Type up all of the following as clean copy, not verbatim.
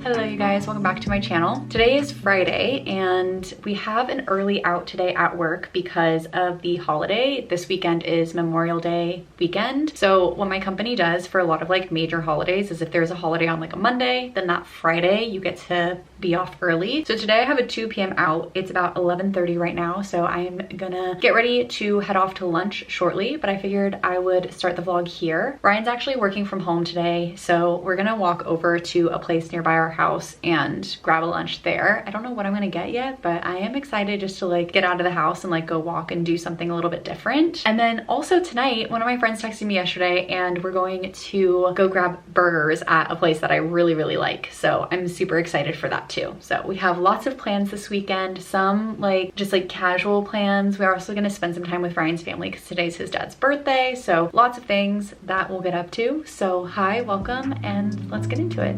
Hello you guys, welcome back to my channel. Today is Friday and we have an early out today at work because of the holiday. This weekend is Memorial Day weekend. So what my company does for a lot of like major holidays is if there's a holiday on like a Monday, then that Friday you get to be off early. So today I have a 2 p.m. out. It's about 11:30 right now. So I'm gonna get ready to head off to lunch shortly, but I figured I would start the vlog here. Ryan's actually working from home today. So we're gonna walk over to a place nearby our house and grab a lunch there. I don't know what I'm gonna get yet, but I am excited just to like get out of the house and like go walk and do something a little bit different. And then also tonight, one of my friends texted me yesterday and we're going to go grab burgers at a place that I really like. So I'm super excited for that too. So we have lots of plans this weekend, some like just like casual plans. We're also gonna spend some time with Ryan's family because today's his dad's birthday. So lots of things that we'll get up to. So hi, welcome, and let's get into it.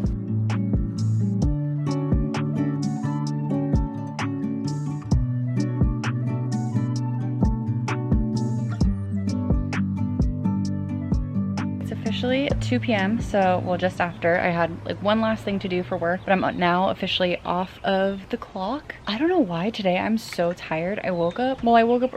Officially 2 p.m. so well, just after. I had like one last thing to do for work, but I'm now officially off of the clock. I don't know why today I'm so tired. I woke up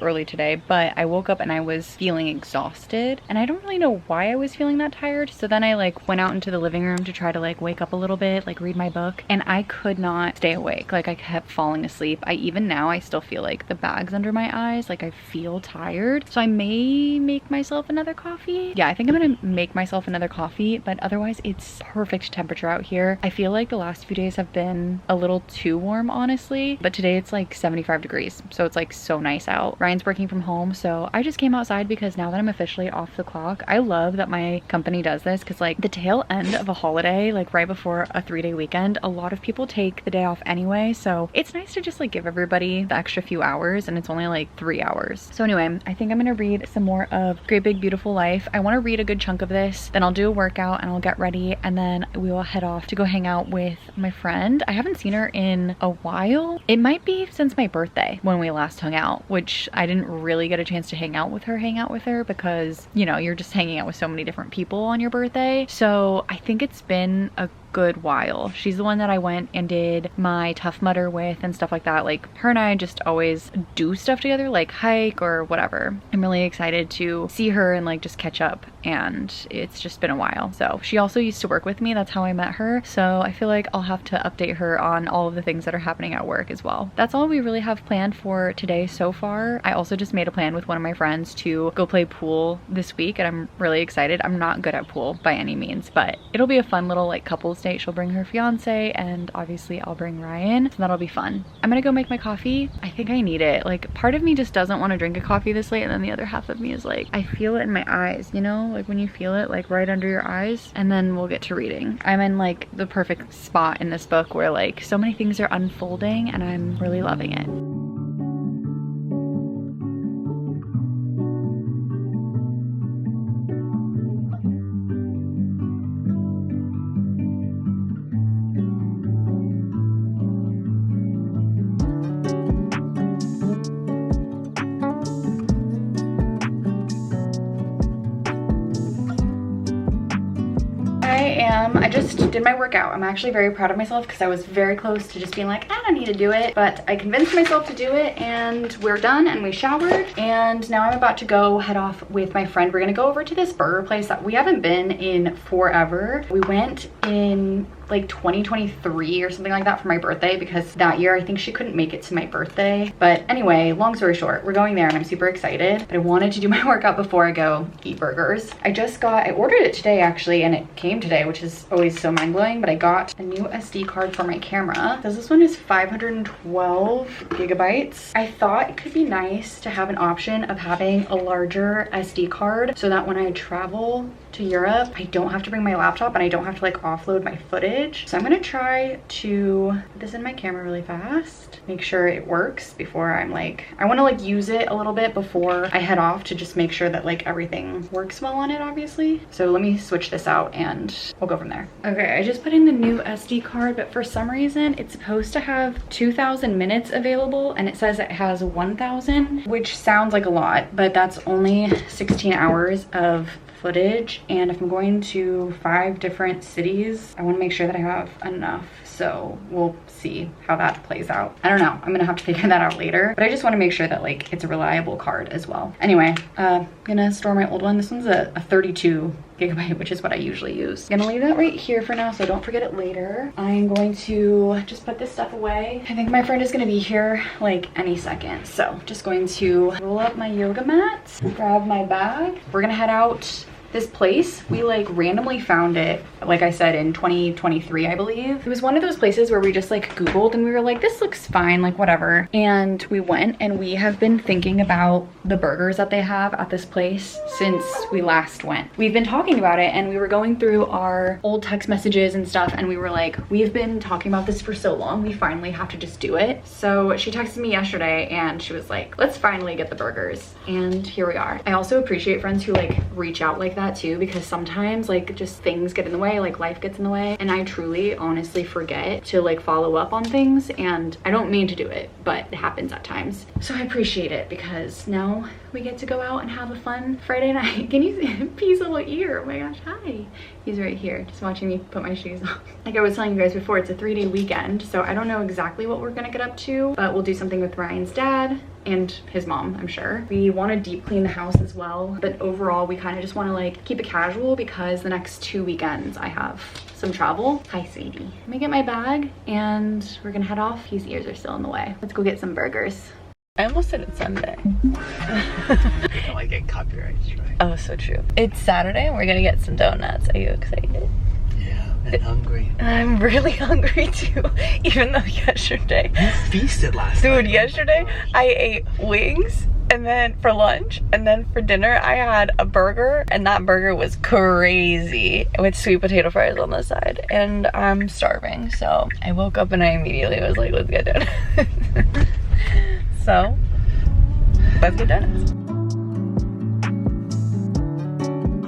early today, but I woke up and I was feeling exhausted and I don't really know why I was feeling that tired. So then I like went out into the living room to try to like wake up a little bit, like read my book, and I could not stay awake. Like I kept falling asleep. Even now I still feel like the bags under my eyes, like I feel tired. So I may make myself another coffee. Yeah, I think I'm gonna make myself another coffee, but otherwise it's perfect temperature out here. I feel like the last few days have been a little too warm, honestly, but today it's like 75 degrees, so it's like so nice out. Ryan's working from home, so I just came outside because now that I'm officially off the clock, I love that my company does this because like the tail end of a holiday, like right before a 3-day weekend, a lot of people take the day off anyway, so it's nice to just like give everybody the extra few hours, and it's only like 3 hours. So anyway, I think I'm gonna read some more of Great Big Beautiful Life. I want to read a good chunk of this, then I'll do a workout and I'll get ready, and then we will head off to go hang out with my friend. I haven't seen her in a while. It might be since my birthday when we last hung out, which I didn't really get a chance to hang out with her because, you know, you're just hanging out with so many different people on your birthday. So I think it's been a good while. She's the one that I went and did my Tough Mudder with and stuff like that. Like her and I just always do stuff together, like hike or whatever. I'm really excited to see her and like just catch up, and it's just been a while. So she also used to work with me. That's how I met her. So I feel like I'll have to update her on all of the things that are happening at work as well. That's all we really have planned for today so far. I also just made a plan with one of my friends to go play pool this week, and I'm really excited. I'm not good at pool by any means, but it'll be a fun little like couples date. She'll bring her fiance and obviously I'll bring Ryan, so that'll be fun. I'm gonna go make my coffee. I think I need it. Like part of me just doesn't want to drink a coffee this late, and then the other half of me is like, I feel it in my eyes, you know, like when you feel it like right under your eyes. And then we'll get to reading. I'm in like the perfect spot in this book where like so many things are unfolding and I'm really loving it. I just did my workout. I'm actually very proud of myself because I was very close to just being like, I don't need to do it, but I convinced myself to do it, and we're done and we showered, and now I'm about to go head off with my friend. We're gonna go over to this burger place that we haven't been in forever. We went in like 2023 or something like that for my birthday, because that year I think she couldn't make it to my birthday. But anyway, long story short, we're going there and I'm super excited, but I wanted to do my workout before I go eat burgers. I ordered it today actually, and it came today, which is always so mind-blowing, but I got a new SD card for my camera. So this one is 512 gigabytes. I thought it could be nice to have an option of having a larger SD card so that when I travel to Europe, I don't have to bring my laptop and I don't have to like offload my footage. So I'm gonna try to put this in my camera really fast, make sure it works before I want to like use it a little bit before I head off to just make sure that like everything works well on it, obviously. So let me switch this out and we'll go from there. Okay, I just put in the new SD card, but for some reason it's supposed to have 2,000 minutes available and it says it has 1,000, which sounds like a lot, but that's only 16 hours of footage, and if I'm going to 5 different cities, I want to make sure that I have enough. So we'll see how that plays out. I don't know, I'm gonna have to figure that out later, but I just want to make sure that like it's a reliable card as well. Anyway, gonna store my old one. This one's a 32 gigabyte, which is what I usually use. I'm gonna leave that right here for now so I don't forget it later. I'm going to just put this stuff away. I think my friend is gonna be here like any second. So just going to roll up my yoga mat, grab my bag. We're gonna head out. This place, we like randomly found it, like I said, in 2023, I believe. It was one of those places where we just like Googled and we were like, this looks fine, like whatever. And we went, and we have been thinking about the burgers that they have at this place since we last went. We've been talking about it, and we were going through our old text messages and stuff, and we were like, we've been talking about this for so long, we finally have to just do it. So she texted me yesterday and she was like, let's finally get the burgers. And here we are. I also appreciate friends who like reach out like that too, because sometimes like just things get in the way, like life gets in the way, and I truly honestly forget to like follow up on things, and I don't mean to do it, but it happens at times. So I appreciate it, because now we get to go out and have a fun Friday night. Can you see P's little ear? Oh my gosh, hi. He's right here just watching me put my shoes on. Like I was telling you guys before, it's a 3-day weekend, so I don't know exactly what we're gonna get up to, but we'll do something with Ryan's dad and his mom, I'm sure. We want to deep clean the house as well, but overall we kind of just want to like keep it casual, because the next 2 weekends I have some travel. Hi, sweetie. Let me get my bag and we're gonna head off. His ears are still in the way. Let's go get some burgers. I almost said it's Sunday. I don't like get copyright strike. Oh, so true. It's Saturday and we're gonna get some donuts. Are you excited? Yeah, and hungry. I'm really hungry too, even though yesterday. You feasted last night. Dude, yesterday I ate wings, and then for lunch, and then for dinner I had a burger, and that burger was crazy with sweet potato fries on the side, and I'm starving. So I woke up and I immediately was like, let's get donuts. So let's get donuts.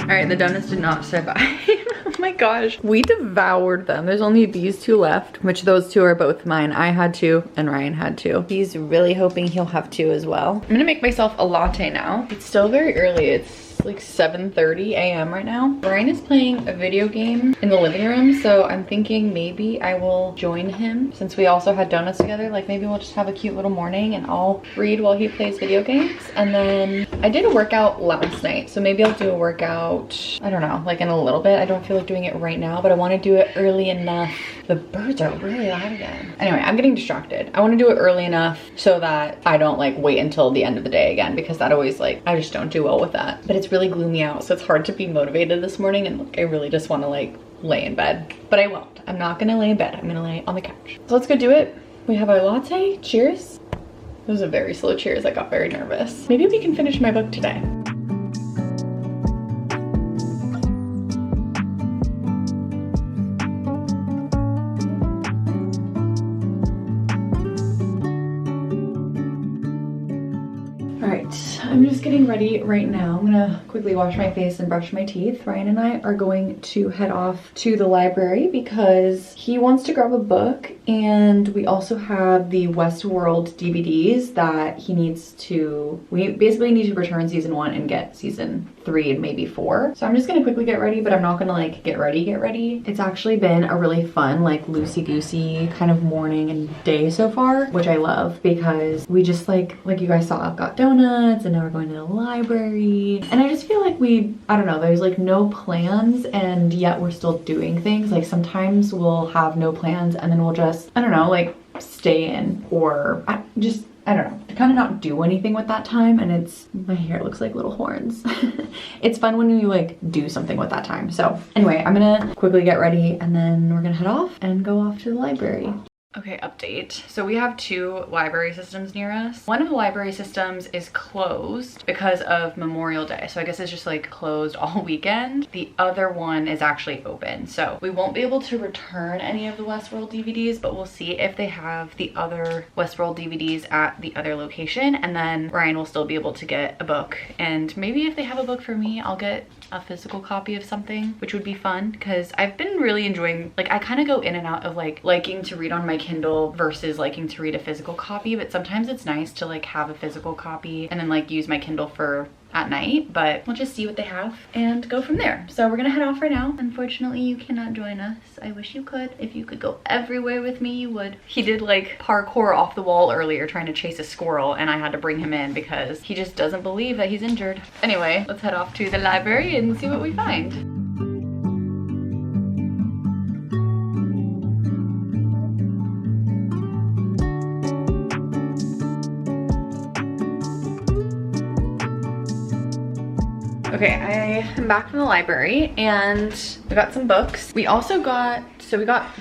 All right, the donuts did not survive. Oh my gosh, we devoured them. There's only these 2 left, which those 2 are both mine. I had 2 and Ryan had 2. He's really hoping he'll have 2 as well. I'm gonna make myself a latte now. It's still very early. It's like 7:30 a.m. right now. Ryan is playing a video game in the living room, so I'm thinking maybe I will join him, since we also had donuts together. Like maybe we'll just have a cute little morning and I'll read while he plays video games. And then I did a workout last night, so maybe I'll do a workout, I don't know, like in a little bit. I don't feel like doing it right now, but I want to do it early enough. The birds are really loud again. Anyway, I'm getting distracted. I want to do it early enough so that I don't like wait until the end of the day again, because that always like, I just don't do well with that. But it's really gloomy out, so it's hard to be motivated this morning, and like I really just want to like lay in bed, but I won't. I'm not gonna lay in bed. I'm gonna lay on the couch. So let's go do it. We have our latte. Cheers. It was a very slow cheers. I got very nervous. Maybe we can finish my book today. I'm just getting ready right now. I'm gonna quickly wash my face and brush my teeth. Ryan and I are going to head off to the library because he wants to grab a book, and we also have the Westworld DVDs that he needs to, we basically need to return season 1 and get season 3 and maybe 4. So I'm just gonna quickly get ready, but I'm not gonna like get ready. It's actually been a really fun, like loosey-goosey kind of morning and day so far, which I love, because we just like you guys saw, got donuts, and now we're going to the library. And I just feel like I don't know, there's like no plans, and yet we're still doing things. Like sometimes we'll have no plans and then we'll just, I don't know, like stay in, or I don't know, kind of not do anything with that time. And my hair looks like little horns. It's fun when you like do something with that time. So anyway, I'm gonna quickly get ready and then we're gonna head off and go off to the library. Okay, update. So we have 2 library systems near us. One of the library systems is closed because of Memorial Day. So I guess it's just like closed all weekend. The other one is actually open. So we won't be able to return any of the Westworld DVDs, but we'll see if they have the other Westworld DVDs at the other location. And then Ryan will still be able to get a book. And maybe if they have a book for me, I'll get a physical copy of something, which would be fun, because I've been really enjoying, like I kind of go in and out of like liking to read on my Kindle versus liking to read a physical copy, but sometimes it's nice to like have a physical copy and then like use my Kindle for at night, but we'll just see what they have and go from there. So we're gonna head off right now. Unfortunately, you cannot join us. I wish you could. If you could go everywhere with me, you would. He did like parkour off the wall earlier trying to chase a squirrel, and I had to bring him in because he just doesn't believe that he's injured. Anyway, let's head off to the library and see what we find. Okay, I am back from the library and we got some books. We also got, we got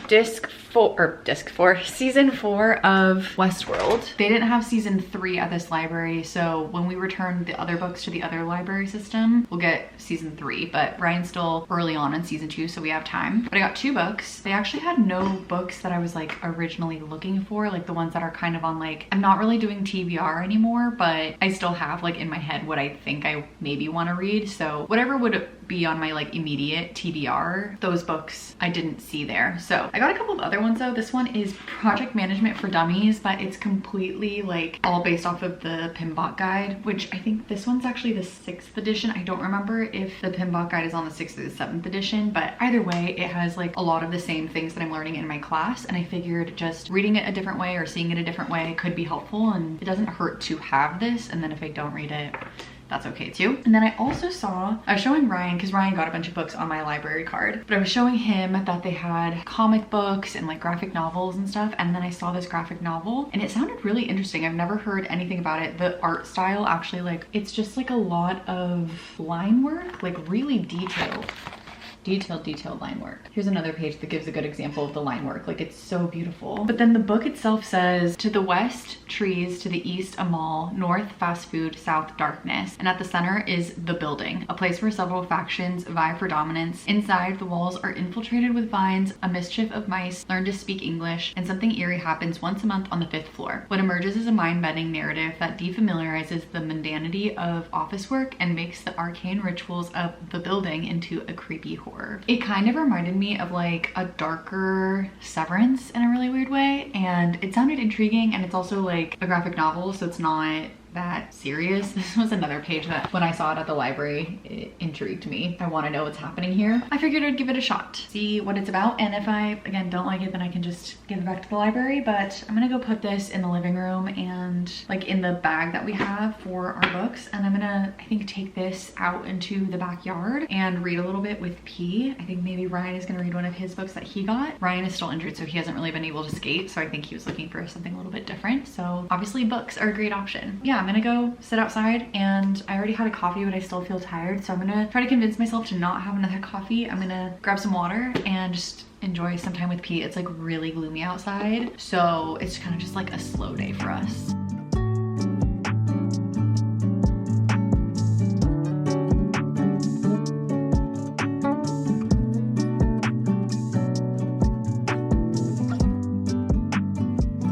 season 4 of Westworld. They didn't have season 3 at this library, so when we return the other books to the other library system, we'll get season 3, but Ryan's still early on in season 2, so we have time. But I got 2 books. They actually had no books that I was like originally looking for, like the ones that are kind of on like, I'm not really doing TBR anymore, but I still have like in my head what I think I maybe want to read. So whatever would be on my like immediate TBR, those books I didn't see there. So I got a couple of other ones though. This one is Project Management for Dummies, but it's completely like all based off of the PMBOK guide, which I think this one's actually the 6th edition. I don't remember if the PMBOK guide is on the 6th or the 7th edition, but either way, it has like a lot of the same things that I'm learning in my class, and I figured just reading it a different way or seeing it a different way could be helpful, and it doesn't hurt to have this, and then if I don't read it, that's okay too. And then I also saw, I was showing Ryan, because Ryan got a bunch of books on my library card, but I was showing him that they had comic books and like graphic novels and stuff, and then I saw this graphic novel and it sounded really interesting. I've never heard anything about it. The art style actually, like, it's just like a lot of line work, like really detailed line work. Here's another page that gives a good example of the line work. Like, it's so beautiful. But then the book itself says, to the west, trees, to the east, a mall, north, fast food, south, darkness. And at the center is the building, a place where several factions vie for dominance. Inside, the walls are infiltrated with vines, a mischief of mice learn to speak English, and something eerie happens once a month on the 5th floor. What emerges is a mind-bending narrative that defamiliarizes the mundanity of office work and makes the arcane rituals of the building into a creepy horror. It kind of reminded me of like a darker Severance in a really weird way, and it sounded intriguing, and it's also like a graphic novel, so it's not that serious. This was another page that when I saw it at the library, it intrigued me. I want to know what's happening here. I figured I'd give it a shot, see what it's about, and if I, again, don't like it, then I can just give it back to the library. But I'm gonna go put this in the living room and like in the bag that we have for our books, and I'm gonna, I think, take this out into the backyard and read a little bit with P. I think maybe Ryan is gonna read one of his books that he got. Ryan is still injured, so he hasn't really been able to skate, so I think he was looking for something a little bit different. So obviously books are a great option. Yeah, I'm gonna go sit outside, and I already had a coffee, but I still feel tired, so I'm gonna try to convince myself to not have another coffee. I'm gonna grab some water and just enjoy some time with Pete. It's like really gloomy outside, so it's kind of just like a slow day for us.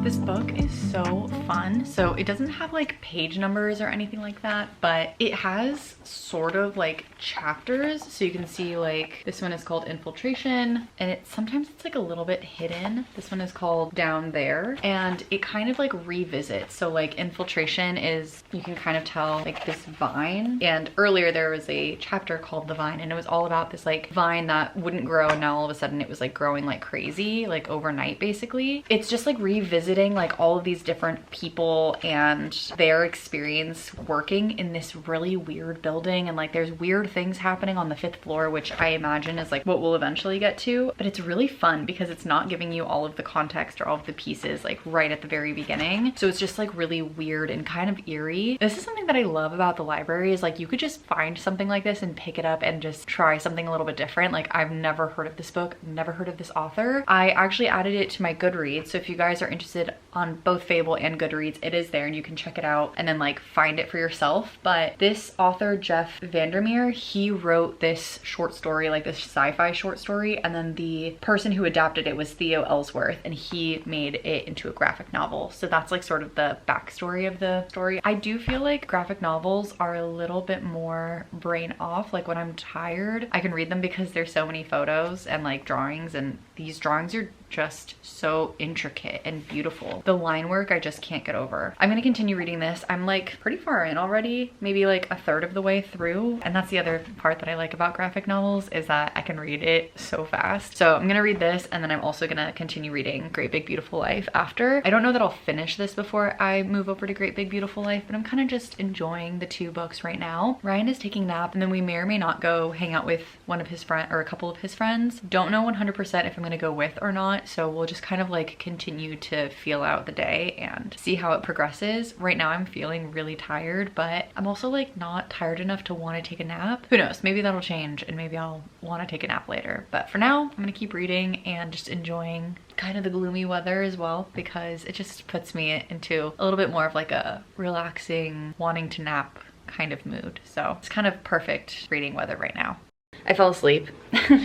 This book is so fun. So it doesn't have like page numbers or anything like that, but it has sort of like chapters. So you can see like this one is called Infiltration, and sometimes it's like a little bit hidden. This one is called Down There, and it kind of like revisits. So like Infiltration is, you can kind of tell like this vine, and earlier there was a chapter called The Vine, and it was all about this like vine that wouldn't grow, and now all of a sudden it was like growing like crazy, like overnight basically. It's just like revisiting like all of these different people and their experience working in this really weird building, and like there's weird things happening on the 5th floor, which I imagine is like what we'll eventually get to. But it's really fun because it's not giving you all of the context or all of the pieces like right at the very beginning, so it's just like really weird and kind of eerie. This is something that I love about the library, is like you could just find something like this and pick it up and just try something a little bit different. Like, I've never heard of this book, never heard of this author. I actually added it to my Goodreads, so if you guys are interested on both Fable and Goodreads, it is there and you can check it out and then like find it for yourself. But this author, Jeff Vandermeer, he wrote this short story, like this sci-fi short story, and then the person who adapted it was Theo Ellsworth, and he made it into a graphic novel. So that's like sort of the backstory of the story. I do feel like graphic novels are a little bit more brain off. Like when I'm tired, I can read them because there's so many photos and like drawings, and these drawings are just so intricate and beautiful. The line work I just can't get over. I'm gonna continue reading this. I'm like pretty far in already, maybe like a third of the way through. And that's the other part that I like about graphic novels, is that I can read it so fast. So I'm gonna read this, and then I'm also gonna continue reading Great Big Beautiful Life after. I don't know that I'll finish this before I move over to Great Big Beautiful Life, but I'm kind of just enjoying the two books right now. Ryan is taking a nap, and then we may or may not go hang out with one of his friends or a couple of his friends. Don't know 100% if I'm gonna go with or not, so we'll just kind of like continue to feel out the day and see how it progresses. Right now I'm feeling really tired, but I'm also like not tired enough to want to take a nap. Who knows, maybe that'll change and maybe I'll want to take a nap later. But for now, I'm gonna keep reading and just enjoying kind of the gloomy weather as well, because it just puts me into a little bit more of like a relaxing, wanting to nap kind of mood. So it's kind of perfect reading weather right now. I fell asleep.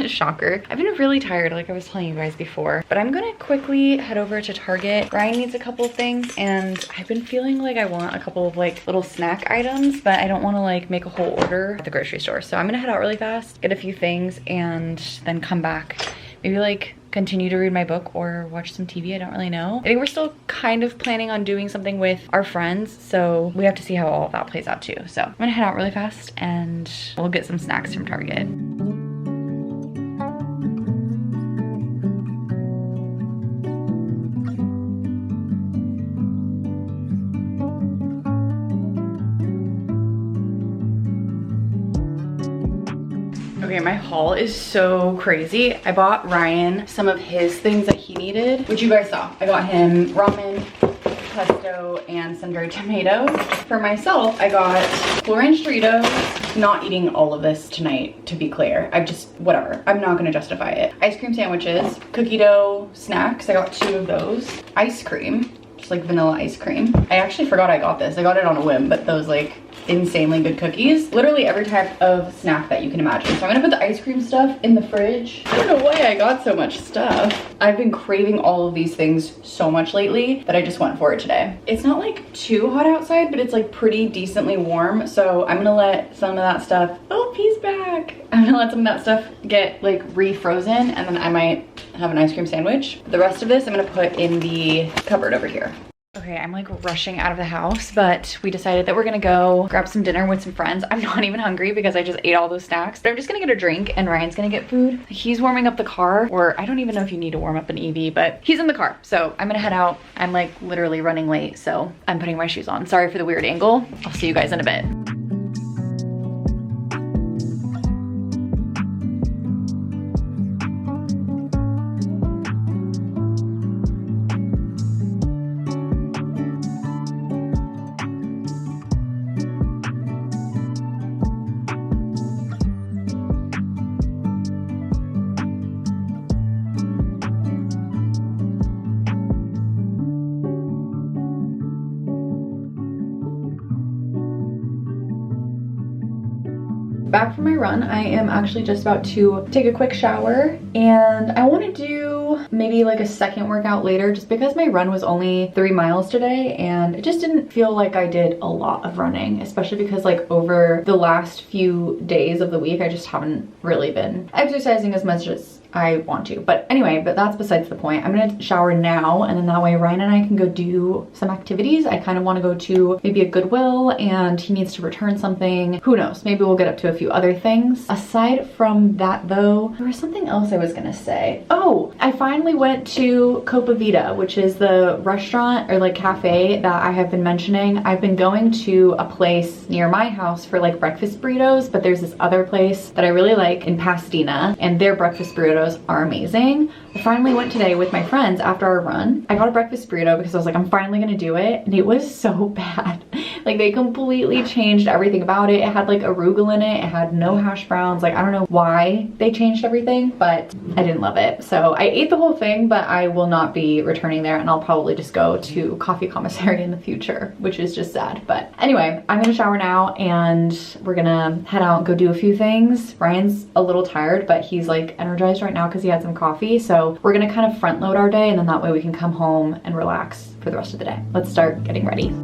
Shocker. I've been really tired, like I was telling you guys before, but I'm gonna quickly head over to Target. Ryan needs a couple of things, and I've been feeling like I want a couple of like little snack items, but I don't want to like make a whole order at the grocery store. So I'm gonna head out really fast, get a few things, and then come back. Maybe like continue to read my book or watch some TV. I don't really know. I think we're still kind of planning on doing something with our friends, so we have to see how all of that plays out too. So I'm gonna head out really fast and we'll get some snacks from Target. Okay, my haul is so crazy. I bought Ryan some of his things that he needed, which you guys saw. I got him ramen, pesto, and some dried tomatoes. For myself, I got 4-inch Doritos. Not eating all of this tonight, to be clear. Whatever. I'm not gonna justify it. Ice cream sandwiches, cookie dough snacks. I got 2 of those. Ice cream, just like vanilla ice cream. I actually forgot I got this. I got it on a whim, but those like insanely good cookies. Literally every type of snack that you can imagine. So I'm gonna put the ice cream stuff in the fridge. I don't know why I got so much stuff. I've been craving all of these things so much lately that I just went for it today. It's not like too hot outside, but it's like pretty decently warm. So I'm gonna let some of that stuff, oh, he's back. I'm gonna let some of that stuff get like refrozen, and then I might have an ice cream sandwich. The rest of this I'm gonna put in the cupboard over here. Okay, I'm like rushing out of the house, but we decided that we're gonna go grab some dinner with some friends. I'm not even hungry because I just ate all those snacks, but I'm just gonna get a drink and Ryan's gonna get food. He's warming up the car, or I don't even know if you need to warm up an EV, but he's in the car. So I'm gonna head out. I'm like literally running late, so I'm putting my shoes on. Sorry for the weird angle. I'll see you guys in a bit. Back from my run, I am actually just about to take a quick shower, and I want to do maybe like a second workout later, just because my run was only 3 miles today and it just didn't feel like I did a lot of running, especially because like over the last few days of the week I just haven't really been exercising as much as I want to. But anyway, but that's besides the point. I'm gonna shower now, and then that way Ryan and I can go do some activities. I kind of want to go to maybe a Goodwill, and he needs to return something. Who knows? Maybe we'll get up to a few other things. Aside from that though, there was something else I was gonna say. Oh, I finally went to Copa Vida, which is the restaurant or like cafe that I have been mentioning. I've been going to a place near my house for like breakfast burritos, but there's this other place that I really like in Pasadena, and their breakfast burritos are amazing. I finally went today with my friends after our run. I got a breakfast burrito because I was like, I'm finally gonna do it, and it was so bad. Like they completely changed everything about it. It had like arugula in it. It had no hash browns. Like I don't know why they changed everything, but I didn't love it. So I ate the whole thing, but I will not be returning there, and I'll probably just go to Coffee Commissary in the future, which is just sad. But anyway, I'm gonna shower now and we're gonna head out and go do a few things. Ryan's a little tired, but he's like energized right now because he had some coffee. So we're gonna kind of front load our day, and then that way we can come home and relax for the rest of the day. Let's start getting ready.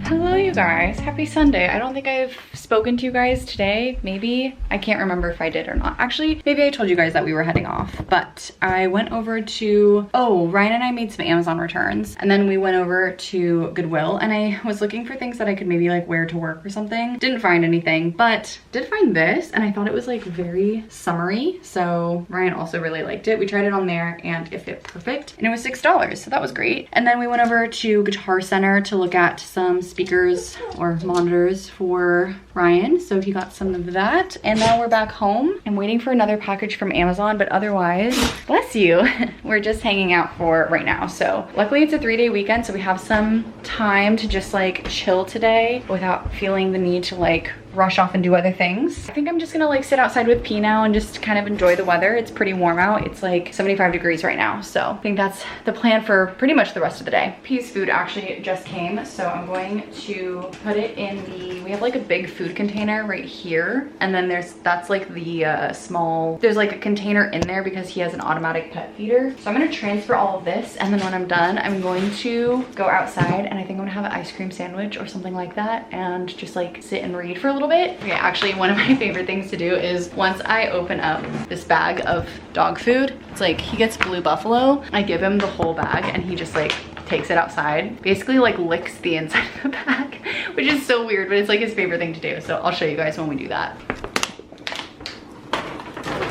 Hello you guys, happy Sunday. I don't think I've spoken to you guys today, maybe. I can't remember if I did or not. Actually, maybe I told you guys that we were heading off, but I went over to, Ryan and I made some Amazon returns, and then we went over to Goodwill, and I was looking for things that I could maybe like wear to work or something. Didn't find anything, but did find this, and I thought it was like very summery, so Ryan also really liked it. We tried it on there and it fit perfect, and it was $6, so that was great. And then we went over to Guitar Center to look at some speakers or monitors for Ryan, so he got some of that. And now we're back home. I'm waiting for another package from Amazon, but otherwise, bless you, we're just hanging out for right now. So luckily it's a 3-day weekend, so we have some time to just like chill today without feeling the need to like rush off and do other things. I think I'm just gonna like sit outside with P now and just kind of enjoy the weather. It's pretty warm out. It's like 75 degrees right now. So I think that's the plan for pretty much the rest of the day. P's food actually just came, so I'm going to put it in we have like a big food container right here. And then that's like the there's like a container in there because he has an automatic pet feeder. So I'm gonna transfer all of this, and then when I'm done, I'm going to go outside and I think I'm gonna have an ice cream sandwich or something like that and just like sit and read for a little bit. Okay, actually one of my favorite things to do is once I open up this bag of dog food, it's like he gets Blue Buffalo. I give him the whole bag and he just like takes it outside, basically like licks the inside of the bag, which is so weird, but it's like his favorite thing to do. So I'll show you guys when we do that.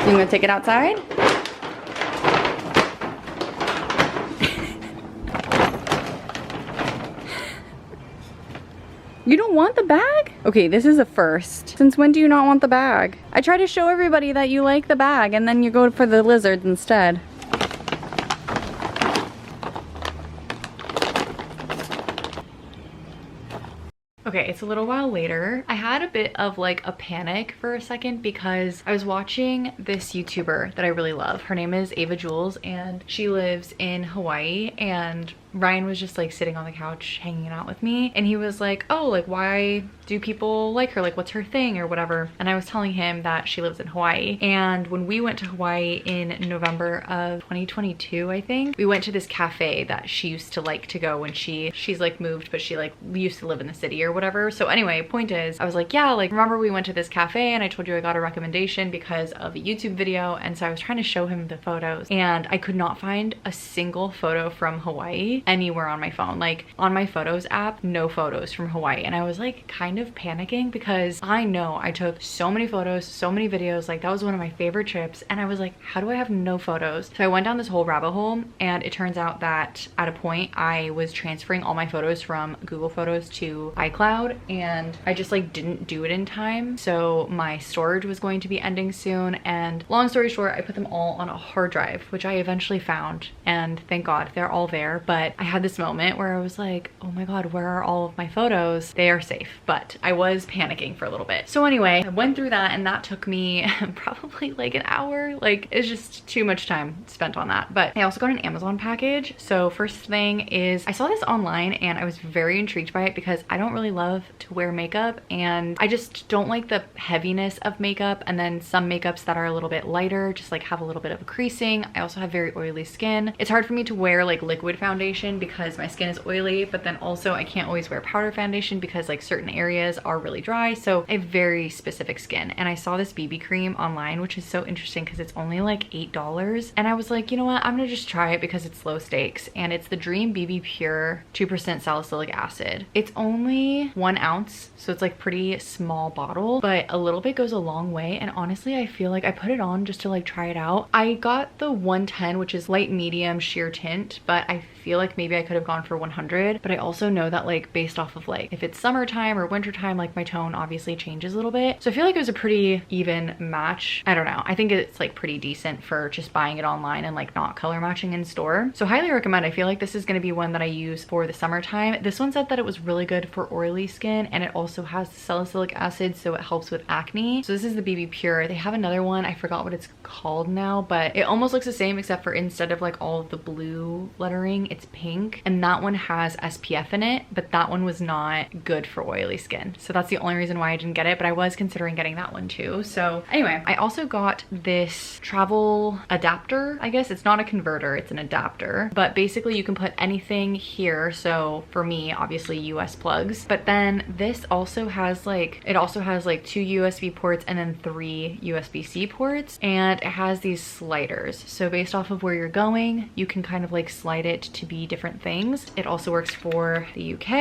You gonna take it outside? You don't want the bag? Okay, this is a first. Since when do you not want the bag? I try to show everybody that you like the bag and then you go for the lizards instead. Okay, it's a little while later. I had a bit of like a panic for a second because I was watching this YouTuber that I really love. Her name is Ava Jules and she lives in Hawaii, and Ryan was just like sitting on the couch hanging out with me, and he was like, oh, like why do people like her? Like what's her thing or whatever? And I was telling him that she lives in Hawaii, and when we went to Hawaii in November of 2022, I think, we went to this cafe that she used to like to go when she's like moved, but she like used to live in the city or whatever. So anyway, point is, I was like, yeah, like remember we went to this cafe and I told you I got a recommendation because of a YouTube video. And so I was trying to show him the photos and I could not find a single photo from Hawaii anywhere on my phone. Like on my photos app, no photos from Hawaii. And I was like kind of panicking because I know I took so many photos, so many videos, like that was one of my favorite trips, and I was like, how do I have no photos? So I went down this whole rabbit hole, and it turns out that at a point I was transferring all my photos from Google Photos to iCloud, and I just like didn't do it in time, so my storage was going to be ending soon. And long story short, I put them all on a hard drive, which I eventually found, and thank God they're all there. But I had this moment where I was like, oh my God, where are all of my photos? They are safe, but I was panicking for a little bit. So anyway, I went through that, and that took me probably like an hour. Like it's just too much time spent on that. But I also got an Amazon package. So first thing is, I saw this online and I was very intrigued by it because I don't really love to wear makeup, and I just don't like the heaviness of makeup. And then some makeups that are a little bit lighter just like have a little bit of a creasing. I also have very oily skin. It's hard for me to wear like liquid foundation because my skin is oily, but then also I can't always wear powder foundation because like certain areas are really dry. So I have very specific skin. And I saw this BB cream online, which is so interesting because it's only like $8. And I was like, you know what, I'm gonna just try it because it's low stakes. And it's the Dream BB Pure 2% salicylic acid. It's only 1 ounce, so it's like pretty small bottle, but a little bit goes a long way. And honestly, I feel like I put it on just to like try it out. I got the 110, which is light medium sheer tint, but I feel like maybe I could have gone for 100. But I also know that like based off of like if it's summertime or wintertime, like my tone obviously changes a little bit. So I feel like it was a pretty even match. I don't know, I think it's like pretty decent for just buying it online and like not color matching in store. So highly recommend. I feel like this is going to be one that I use for the summertime. This one said that it was really good for oily skin, and it also has salicylic acid, so it helps with acne. So this is the BB Pure. They have another one, I forgot what it's called now, but it almost looks the same except for instead of like all of the blue lettering, It's pink, and that one has SPF in it, but that one was not good for oily skin. So that's the only reason why I didn't get it, but I was considering getting that one too. So anyway, I also got this travel adapter. I guess it's not a converter, it's an adapter, but basically you can put anything here. So for me, obviously US plugs, but then this also has like, it also has like 2 USB ports and then 3 USB-C ports, and it has these sliders. So based off of where you're going, you can kind of like slide it to be different things. It also works for the UK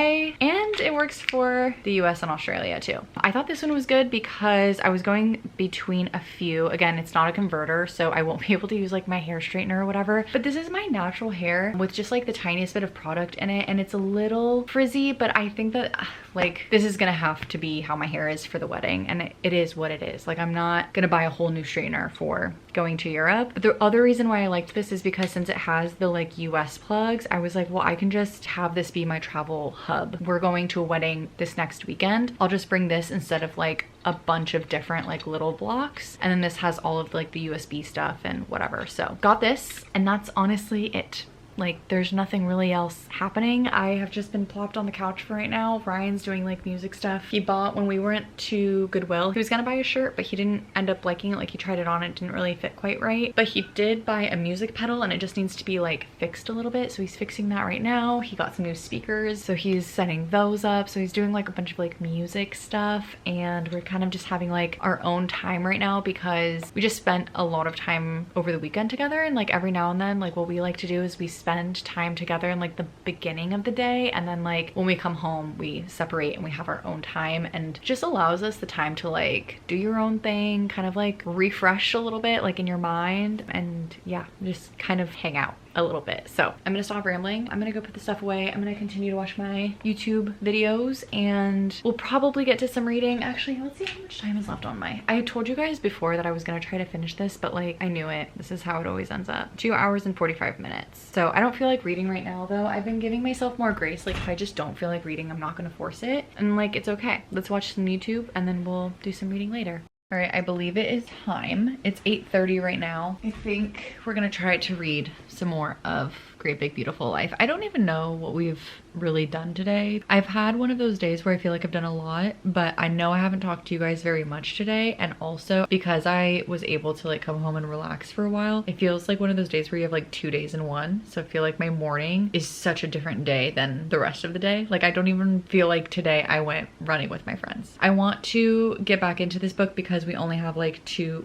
and it works for the US and Australia too. I thought this one was good because I was going between a few. Again, it's not a converter, so I won't be able to use like my hair straightener or whatever, but this is my natural hair with just like the tiniest bit of product in it, and it's a little frizzy, but I think that like this is gonna have to be how my hair is for the wedding, and it is what it is. Like I'm not gonna buy a whole new straightener for going to Europe. But the other reason why I liked this is because since it has the like US plugs, I was like, well, I can just have this be my travel hub. We're going to a wedding this next weekend. I'll just bring this instead of like a bunch of different like little blocks, and then this has all of like the USB stuff and whatever. So got this, and that's honestly it. Like there's nothing really else happening. I have just been plopped on the couch for right now. Ryan's doing like music stuff. He bought, when we went to Goodwill, he was gonna buy a shirt, but he didn't end up liking it. Like he tried it on, it didn't really fit quite right. But he did buy a music pedal, and it just needs to be like fixed a little bit. So he's fixing that right now. He got some new speakers, so he's setting those up. So he's doing like a bunch of like music stuff, and we're kind of just having like our own time right now because we just spent a lot of time over the weekend together. And like every now and then, like what we like to do is we spend time together in like the beginning of the day, and then like when we come home we separate and we have our own time, and just allows us the time to like do your own thing, kind of like refresh a little bit like in your mind, and yeah, just kind of hang out a little bit. So I'm gonna stop rambling. I'm gonna go put the stuff away. I'm gonna continue to watch my YouTube videos, and we'll probably get to some reading. Actually, let's see how much time is left on my, I told you guys before that I was gonna try to finish this, but like I knew it. This is how it always ends up. 2 hours and 45 minutes. So I don't feel like reading right now though. I've been giving myself more grace. Like if I just don't feel like reading, I'm not gonna force it. And like, it's okay. Let's watch some YouTube and then we'll do some reading later. All right, I believe it is time. It's 8:30 right now. I think we're gonna try to read some more of Great Big Beautiful Life. I don't even know what we've really done today. I've had one of those days where I feel like I've done a lot, but I know I haven't talked to you guys very much today. And also because I was able to like come home and relax for a while, it feels like one of those days where you have like 2 days in one. So I feel like my morning is such a different day than the rest of the day. Like I don't even feel like today I went running with my friends. I want to get back into this book because we only have like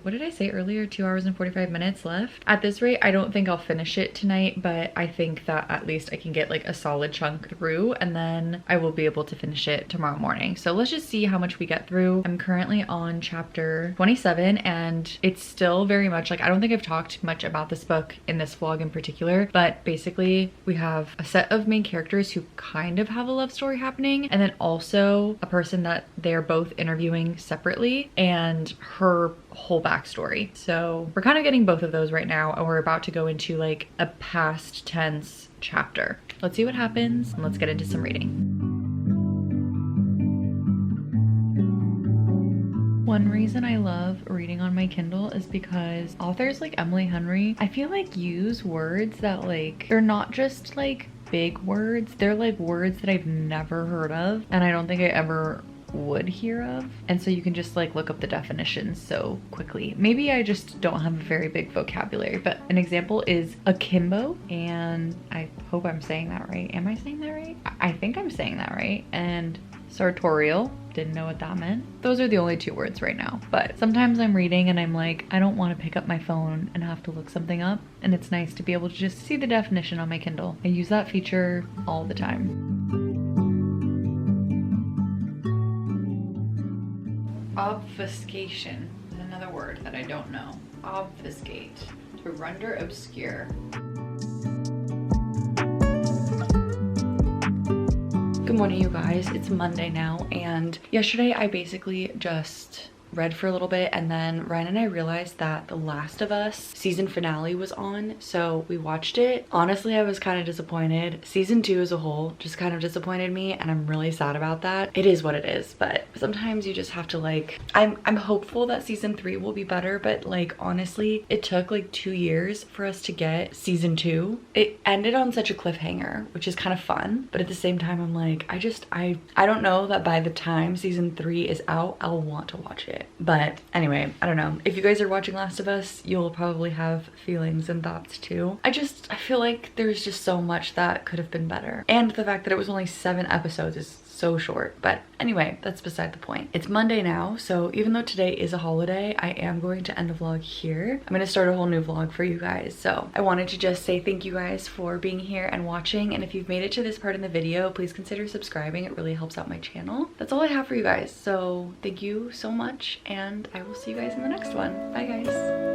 what did I say earlier? 2 hours and 45 minutes left. At this rate, I don't think I'll finish it tonight, but I think that at least I can get like a solid chunk through, and then I will be able to finish it tomorrow morning. So let's just see how much we get through. I'm currently on chapter 27, and it's still very much like, I don't think I've talked much about this book in this vlog in particular, but basically we have a set of main characters who kind of have a love story happening, and then also a person that they're both interviewing separately and her whole backstory. So we're kind of getting both of those right now, and we're about to go into like a past tense chapter. Let's see what happens, and let's get into some reading. One reason I love reading on my Kindle is because authors like Emily Henry, I feel like use words that like, they're not just like big words, they're like words that I've never heard of, and I don't think I ever would hear of, and so you can just like look up the definitions so quickly. Maybe I just don't have a very big vocabulary, but an example is akimbo, and I hope I'm saying that right. Am I saying that right? I think I'm saying that right. And sartorial, didn't know what that meant. Those are the only 2 words right now, but sometimes I'm reading and I'm like, I don't want to pick up my phone and have to look something up, and it's nice to be able to just see the definition on my Kindle. I use that feature all the time. Obfuscation is another word that I don't know. Obfuscate, to render obscure. Good morning, you guys. It's Monday now, and yesterday I basically just read for a little bit, and then Ryan and I realized that The Last of Us season finale was on, so we watched it. Honestly, I was kind of disappointed. Season 2 as a whole just kind of disappointed me, and I'm really sad about that. It is what it is, but sometimes you just have to like, I'm hopeful that season 3 will be better, but like honestly, it took like 2 years for us to get season 2. It ended on such a cliffhanger, which is kind of fun, but at the same time I'm like, I don't know that by the time season 3 is out I'll want to watch it. But anyway, I don't know. If you guys are watching Last of Us, you'll probably have feelings and thoughts too. I feel like there's just so much that could have been better, and the fact that it was only 7 episodes is so short. But anyway, that's beside the point. It's Monday now, so even though today is a holiday, I am going to end the vlog here. I'm gonna start a whole new vlog for you guys, so I wanted to just say thank you guys for being here and watching, and if you've made it to this part in the video, please consider subscribing. It really helps out my channel. That's all I have for you guys, so thank you so much, and I will see you guys in the next one. Bye guys.